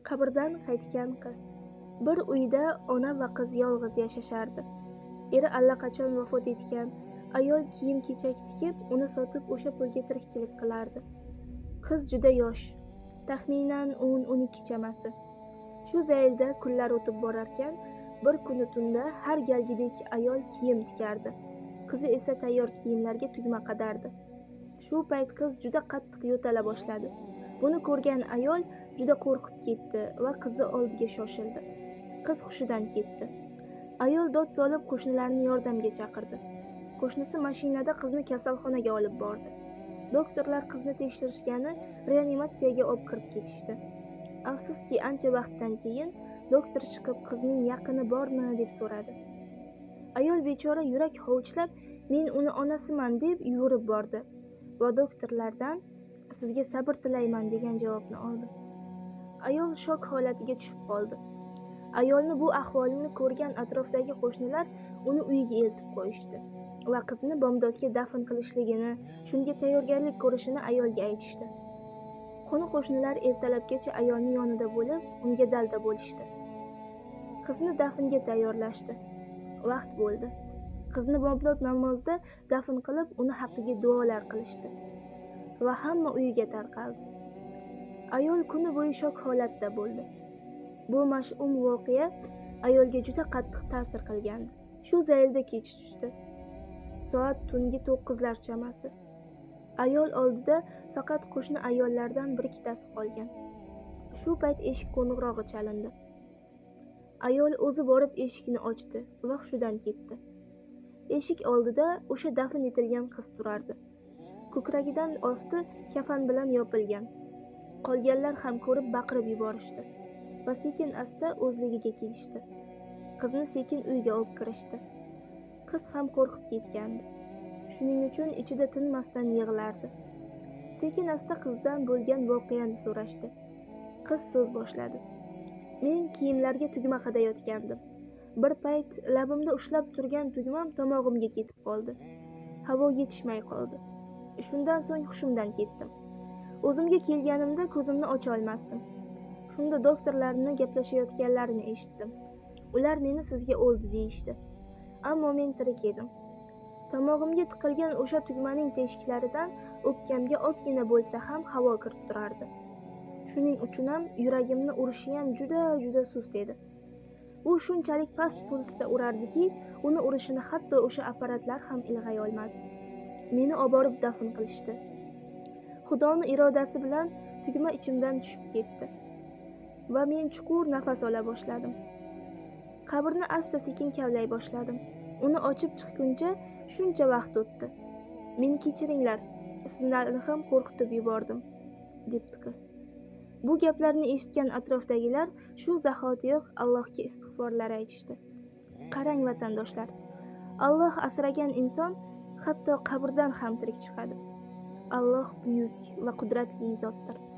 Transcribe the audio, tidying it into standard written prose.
Qabrdan qaytgan qiz. Bir uyda ona va qiz yolg'iz yashashardi. Eri allaqachon vafot etgan. Ayol kiyim-kechak tikib, uni sotib o'sha pulga tirikchilik qilardi. Qiz juda yosh, taxminan 10-12 chamasi. Shu zaylda kunlar o'tib borarkan, bir kuni tunda har galgidek ayol kiyim tikardi. Qizi esa tayyor kiyimlarga tugma qadardi. Shu payt qiz juda qattiq yo'tala boshladi. Buni ko'rgan ayol juda qo'rqib ketdi va qizi oldiga shoshildi. Qiz hushidan ketdi. Ayol dod solib qo'shnilarni yordamga chaqirdi. Qo'shnisi mashinada qizni kasalxonaga olib bordi. Doktorlar qizni tekshirishgani, reanimatsiyaga olib kirib ketishdi. Afsuski, ancha vaqtdan keyin doktor chiqib qizning yaqini bormi deb so'radi. Ayol bechora yurak hovuchlab, "Men uni onasiman" deb yugurib bordi va doktorlardan "Sizga sabr tilayman" degan javobni oldi. Ayol shok holatiga tushib qoldi. Ayolni bu ahvolini ko'rgan atrofdagi qo'shnilar uni uyiga eltib qo'yishdi va qizni bomdodga dafn qilishligini, shunga tayyorgarlik ko'rishini ayolga aytishdi. Qo'ni-qo'shnilar ertalabgacha ayolning yonida bo'lib, unga dalda bo'lishdi. Qizni dafnga tayyorlashdi. Vaqt bo'ldi. Qizni bomdod namozida dafn qilib, uni haqqiga duolar qilishdi va hamma uyiga tarqaldi. Ayol kuni bo'yi shok holatda bo'ldi. Bu mash'um voqea ayolga juda qattiq ta'sir qilgandi. Shu zaylda kech tushdi. Soat tungi 9lar chamasi. Ayol oldida faqat qo'shni ayollardan bir-ikkitasi qolgan. Shu payt eshik qo'ng'irog'i chalindi. Ayol o'zi borib eshikni ochdi va hushidan ketdi. Eshik oldida o'sha dafn etilgan qiz turardi. Ko'kragidan osti kafan bilan yopilgan. Qolganlar ham ko'rib baqirib yuborishdi va sekin-asta o'zligiga kelishdi. Qizni sekin uyga olib kirishdi. Qiz ham qo'rqib ketgandi. Shuning uchun ichida tinmasdan yig'lardi. Sekin-asta qizdan bo'lgan voqeani so'rashdi. Qiz so'z boshladi. Men kiyimlarga tugma qadayotgandim. Bir payt labimda ushlab turgan tugmam tomog'imga ketib qoldi. Havo yetishmay qoldi. Shundan so'ng hushimdan ketdim. O'zimga kelganimda ko'zimni ocha olmasdim. Shunda doktorlarni gaplashayotganlarini eshitdim. Ular meni sizga o'ldi deyishdi. Ammo men tirik edim. Tomog'imga tiqilgan o'sha tugmaning teshiklaridan o'pkamga ozgina bo'lsa ham havo kirib turardi. Shuning uchun ham yuragimni urishi ham juda sust edi. U shunchalik past pulsda urardiki, uni urishini hatto o'sha apparatlar ham ilg'ay olmadi. Meni oborib dafn qilishdi. Xudoning irodasi bilan tugma ichimdan tushib ketdi va men chuqur nafas ola boshladim. Qabrni asta-sekin kavlay boshladim. Uni ochib chiqguncha shuncha vaqt o'tdi. Meni kechiringlar, sizlarni ham qo'rqitib yubordim, debdi qiz. Bu gaplarni eshitgan atrofdagilar shu zahotiyoq Allohga istig'forlar aytishdi. Qarang vatandoshlar, Alloh asragan inson hatto qabrdan ham tirik chiqadi. Alloh buyuk va qudratli zotdir.